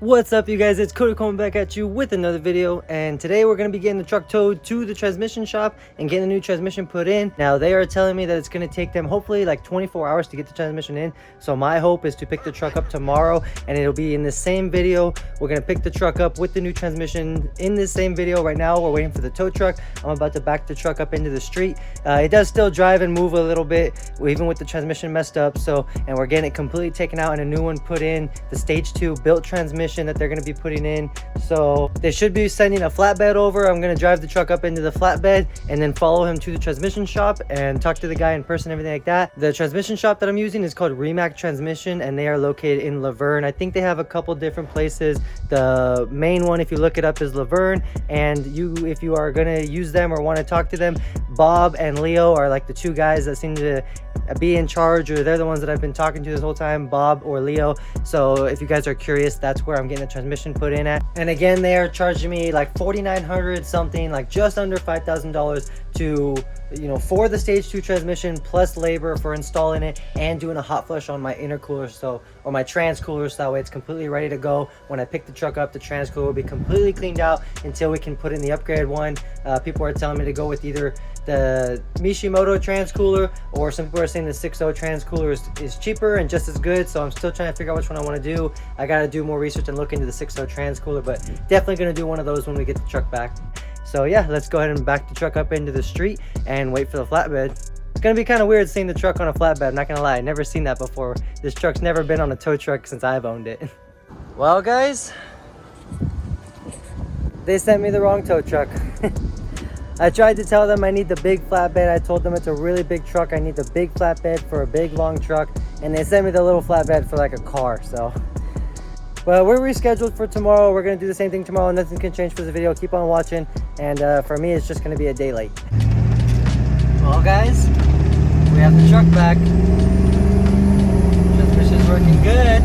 What's up, you guys? It's Cody coming back at you with another video, and today we're going to be getting the truck towed to the transmission shop and getting a new transmission put in. Now, they are telling me that it's going to take them hopefully like 24 hours to get the transmission in, so my hope is to pick the truck up tomorrow, and it'll be in the same video. We're going to pick the truck up with the new transmission in this same video. Right now, we're waiting for the tow truck. I'm about to back the truck up into the street. It does still drive and move a little bit, even with the transmission messed up, and we're getting it completely taken out and a new one put in, the stage 2 built transmission that they're going to be putting in. So they should be sending a flatbed over. I'm going to drive the truck up into the flatbed and then follow him to the transmission shop and talk to the guy in person, everything like that. The transmission shop that I'm using is called Remac Transmission, and they are located in Laverne. I think they have a couple different places. The main one, if you look it up, is Laverne, and if you are going to use them or want to talk to them, Bob and Leo are like the two guys that seem to be in charge, or they're the ones that I've been talking to this whole time, Bob or Leo. So if you guys are curious, that's where I'm getting the transmission put in at. And again, they are charging me like $4,900 something, like just under $5,000 to, for the stage 2 transmission, plus labor for installing it and doing a hot flush on my intercooler, or my trans cooler, so that way it's completely ready to go. When I pick the truck up, the trans cooler will be completely cleaned out until we can put in the upgraded one. People are telling me to go with either the Mishimoto trans cooler, or some people are saying the 6.0 trans cooler is cheaper and just as good. So I'm still trying to figure out which one I want to do. I got to do more research and look into the 6.0 trans cooler, but definitely going to do one of those when we get the truck back. So yeah, let's go ahead and back the truck up into the street and wait for the flatbed. It's gonna be kind of weird seeing the truck on a flatbed, I'm not gonna lie. I've never seen that before. This truck's never been on a tow truck since I've owned it. Well guys, they sent me the wrong tow truck. I tried to tell them I need the big flatbed. I told them it's a really big truck, I need the big flatbed for a big long truck, and they sent me the little flatbed for like a car. So well, we're rescheduled for tomorrow. We're gonna do the same thing tomorrow. Nothing can change for the video. Keep on watching, and for me it's just gonna be a day late. Well guys, we have the truck back. Transmission's working good.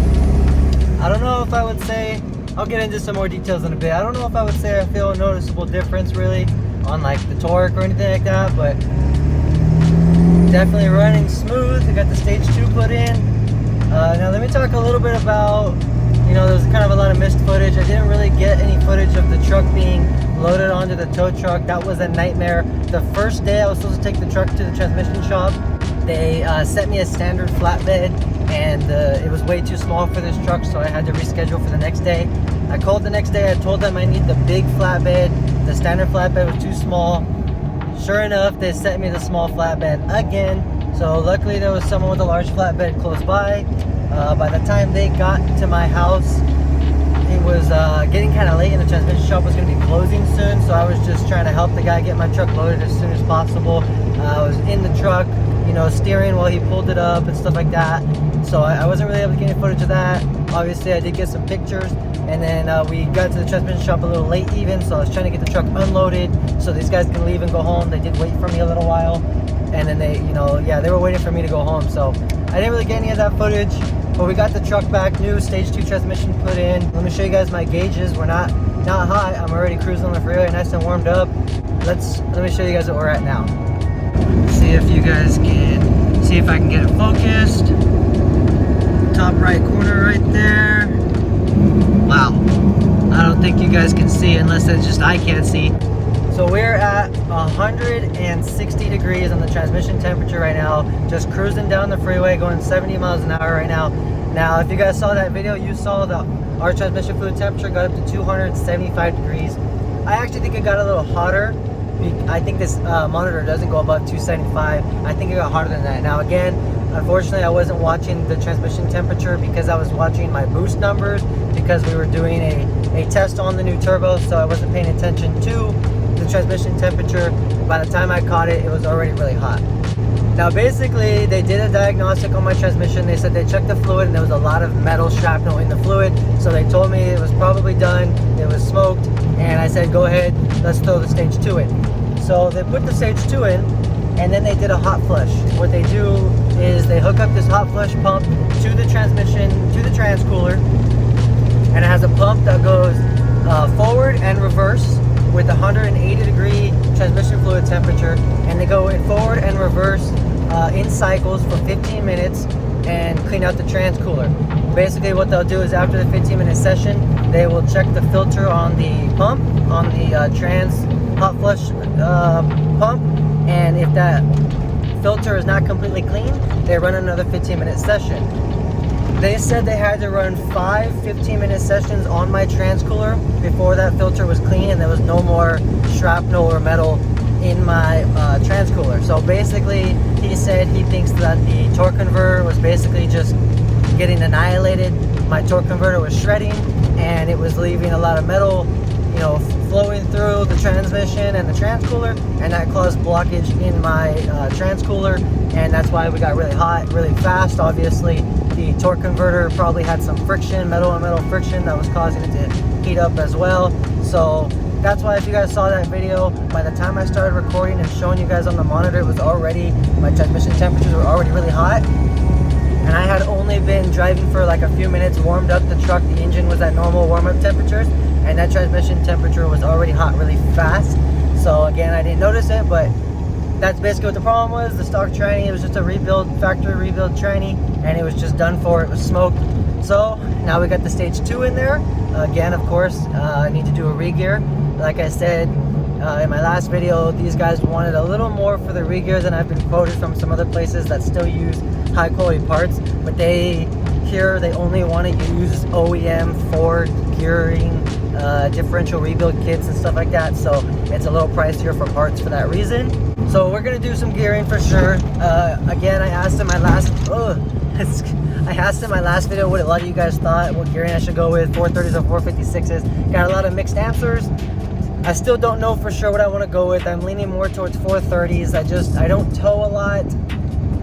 I don't know if I would say, I'll get into some more details in a bit. I don't know if I would say I feel a noticeable difference really on like the torque or anything like that, but definitely running smooth. I got the stage 2 put in. Now let me talk a little bit about, there's kind of a lot of missed footage. I didn't really get any footage of the truck being loaded onto the tow truck. That was a nightmare. The first day I was supposed to take the truck to the transmission shop, they sent me a standard flatbed, and it was way too small for this truck, so I had to reschedule for the next day. I called the next day. I told them I need the big flatbed. The standard flatbed was too small. Sure enough, they sent me the small flatbed again. So luckily there was someone with a large flatbed close by. By the time they got to my house, it was getting kind of late, and the transmission shop was going to be closing soon. So I was just trying to help the guy get my truck loaded as soon as possible. I was in the truck, steering while he pulled it up and stuff like that. So I wasn't really able to get any footage of that. Obviously, I did get some pictures, and then we got to the transmission shop a little late even. So I was trying to get the truck unloaded so these guys can leave and go home. They did wait for me a little while, and then they, they were waiting for me to go home. So I didn't really get any of that footage. But we got the truck back, new stage 2 transmission put in. Let me show you guys my gauges. We're not hot. I'm already cruising on the freeway, nice and warmed up. Let me show you guys what we're at now. See if you guys can see if I can get it focused. Top right corner right there. Wow. I don't think you guys can see unless it's just I can't see. So we're at 160 degrees on the transmission temperature right now, just cruising down the freeway going 70 miles an hour right now. Now, if you guys saw that video, you saw that our transmission fluid temperature got up to 275 degrees. I actually think it got a little hotter. I think this monitor doesn't go above 275. I think it got hotter than that. Now again, unfortunately, I wasn't watching the transmission temperature because I was watching my boost numbers, because we were doing a test on the new turbo, so I wasn't paying attention to the transmission temperature. By the time I caught it, it was already really hot. Now basically, they did a diagnostic on my transmission. They said they checked the fluid and there was a lot of metal shrapnel in the fluid, so they told me it was probably done, it was smoked, and I said go ahead, let's throw the stage 2 in. So they put the stage 2 in, and then they did a hot flush. What they do is they hook up this hot flush pump to the transmission, to the trans cooler, and it has a pump that goes forward and reverse with 180 degree transmission fluid temperature, and they go in forward and reverse in cycles for 15 minutes and clean out the trans cooler. Basically what they'll do is after the 15-minute session, they will check the filter on the pump, on the trans hot flush pump, and if that filter is not completely clean, they run another 15-minute session. They said they had to run 5 15-minute sessions on my trans cooler before that filter was clean and there was no more shrapnel or metal in my trans cooler. So basically, he said he thinks that the torque converter was basically just getting annihilated. My torque converter was shredding and it was leaving a lot of metal, you know, flowing through the transmission and the trans cooler, and that caused blockage in my trans cooler, and that's why we got really hot really fast. Obviously, the torque converter probably had some friction, metal and metal friction, that was causing it to heat up as well. So that's why, if you guys saw that video, by the time I started recording and showing you guys on the monitor, it was already, my transmission temperatures were already really hot. And I had only been driving for like a few minutes, warmed up the truck, the engine was at normal warm-up temperatures, and that transmission temperature was already hot really fast. So again, I didn't notice it, but that's basically what the problem was. The stock tranny, it was just a rebuild, factory rebuild tranny, and it was just done for, it was smoked. So now we got the stage 2 in there. Again, of course, I need to do a re-gear. Like I said in my last video, these guys wanted a little more for the re-gears than I've been quoted from some other places that still use high quality parts, but they only want to use OEM Ford gearing, differential rebuild kits and stuff like that, so it's a little pricier for parts for that reason. So we're gonna do some gearing for sure. Again, I asked in my last video what a lot of you guys thought, what gearing I should go with, 430s or 456s. Got a lot of mixed answers. I still don't know for sure what I want to go with. I'm leaning more towards 430s. I don't tow a lot,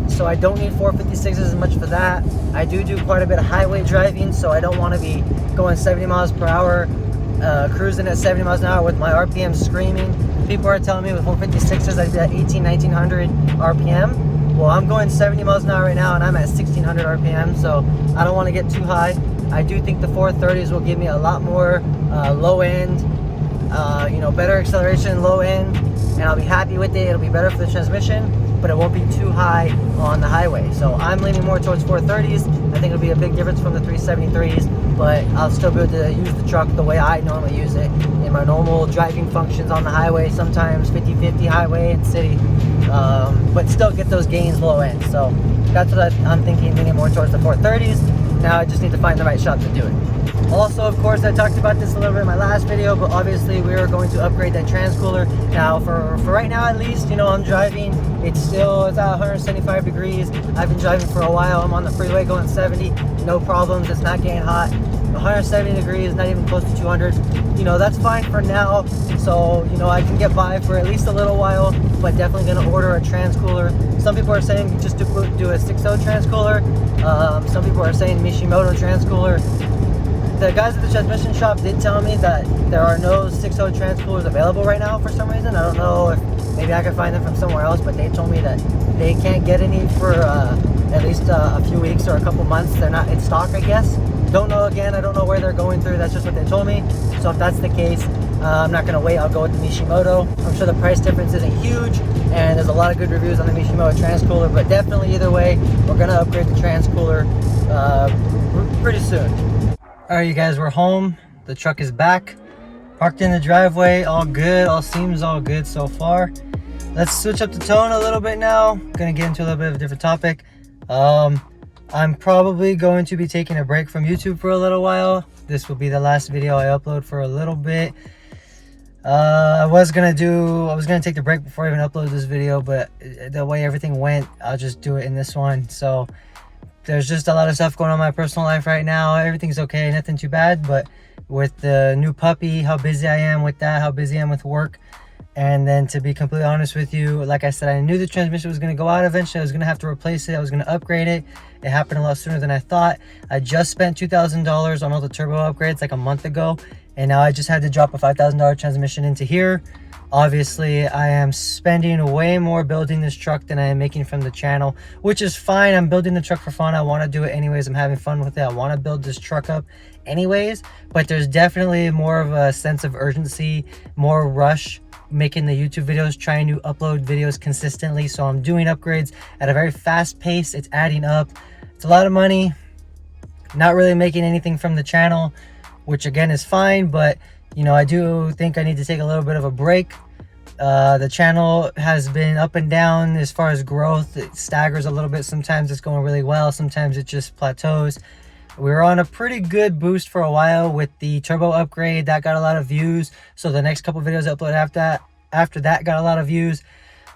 so I don't need 456s as much for that. I do quite a bit of highway driving, so I don't want to be going 70 miles per hour, cruising at 70 miles an hour with my RPM screaming. People are telling me with 456s I'd be at 1900 RPM. Well, I'm going 70 miles an hour right now and I'm at 1600 RPM, so I don't want to get too high. I do think the 430s will give me a lot more low end, better acceleration, low end, and I'll be happy with it. It'll be better for the transmission, but it won't be too high on the highway. So I'm leaning more towards 430s. I think it'll be a big difference from the 373s, but I'll still be able to use the truck the way I normally use it in my normal driving functions on the highway, sometimes 50-50 highway and city, but still get those gains low end. So that's what I'm thinking, leaning more towards the 430s. Now I just need to find the right shop to do it. Also, of course, I talked about this a little bit in my last video, but obviously we are going to upgrade that trans cooler. Now, for right now at least, I'm driving. It's at 175 degrees. I've been driving for a while. I'm on the freeway going 70, no problems. It's not getting hot. 170 degrees, not even close to 200. That's fine for now. So, I can get by for at least a little while, but definitely going to order a trans cooler. Some people are saying just to do a 6.0 trans cooler. Some people are saying Mishimoto trans cooler. The guys at the transmission shop did tell me that there are no 6.0 trans coolers available right now for some reason. I don't know if maybe I could find them from somewhere else, but they told me that they can't get any for at least a few weeks or a couple months. They're not in stock, I guess. Don't know, again, I don't know where they're going through. That's just what they told me. So if that's the case, I'm not going to wait. I'll go with the Mishimoto. I'm sure the price difference isn't huge, and there's a lot of good reviews on the Mishimoto trans cooler, but definitely either way, we're going to upgrade the trans cooler pretty soon. Alright, you guys, we're home. The truck is back, parked in the driveway, all good, all seems all good so far. Let's switch up the tone a little bit now. Gonna get into a little bit of a different topic. I'm probably going to be taking a break from YouTube for a little while. This will be the last video I upload for a little bit. I was gonna take the break before I even upload this video, but the way everything went, I'll just do it in this one. So there's just a lot of stuff going on in my personal life right now. Everything's okay, nothing too bad, but with the new puppy, how busy I am with that, how busy I am with work. And then, to be completely honest with you, like I said, I knew the transmission was going to go out eventually. I was going to have to replace it. I was going to upgrade it. It happened a lot sooner than I thought. I just spent $2,000 on all the turbo upgrades like a month ago, and now I just had to drop a $5,000 transmission into here. Obviously, I am spending way more building this truck than I am making from the channel, which is fine. I'm building the truck for fun. I want to do it anyways. I'm having fun with it. I want to build this truck up anyways, but there's definitely more of a sense of urgency, more rush making the YouTube videos, trying to upload videos consistently. So I'm doing upgrades at a very fast pace. It's adding up. It's a lot of money. Not really making anything from the channel. which again is fine, but you know, I do think I need to take a little bit of a break. The channel has been up and down as far as growth. It staggers a little bit. Sometimes it's going really well, sometimes it just plateaus. We were on a pretty good boost for a while with the turbo upgrade. That got a lot of views, so the next couple videos I uploaded after that got a lot of views.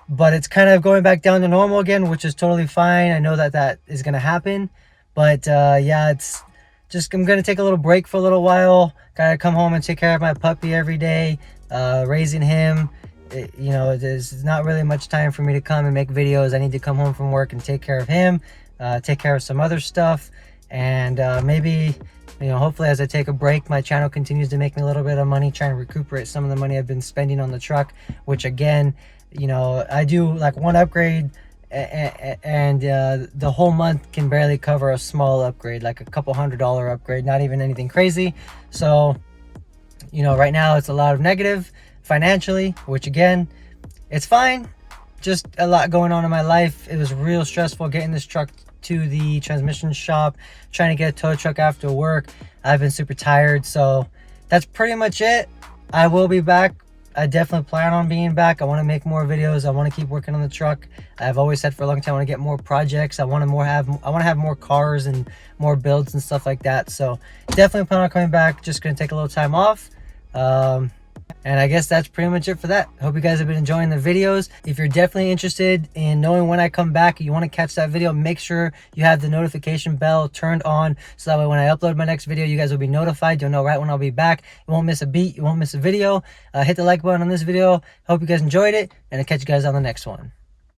But it's kind of going back down to normal again, which is totally fine. I know that that is going to happen, but yeah, it's just, I'm going to take a little break for a little while. Gotta come home and take care of my puppy every day, raising him. You know, there's not really much time for me to come and make videos. I need to come home from work and take care of him, take care of some other stuff, and maybe, you know, hopefully as I take a break, my channel continues to make me a little bit of money, trying to recuperate some of the money I've been spending on the truck, which again, you know, I do like one upgrade and the whole month can barely cover a small upgrade, like a couple $100 upgrade, not even anything crazy. So, you know, right now it's a lot of negative financially, which again, it's fine. Just a lot going on in my life. It was real stressful getting this truck to the transmission shop, trying to get a tow truck after work. I've been super tired, so that's pretty much it. I will be back. I definitely plan on being back. I want to make more videos. I want to keep working on the truck. I've always said for a long time I want to get more projects. I want to have more cars and more builds and stuff like that. So definitely plan on coming back. Just gonna take a little time off. And I guess that's pretty much it for that. Hope you guys have been enjoying the videos. If you're definitely interested in knowing when I come back, you want to catch that video, make sure you have the notification bell turned on, so that way when I upload my next video, you guys will be notified. You'll know right when I'll be back. You won't miss a beat. You won't miss a video. Hit the like button on this video. Hope you guys enjoyed it, and I'll catch you guys on the next one.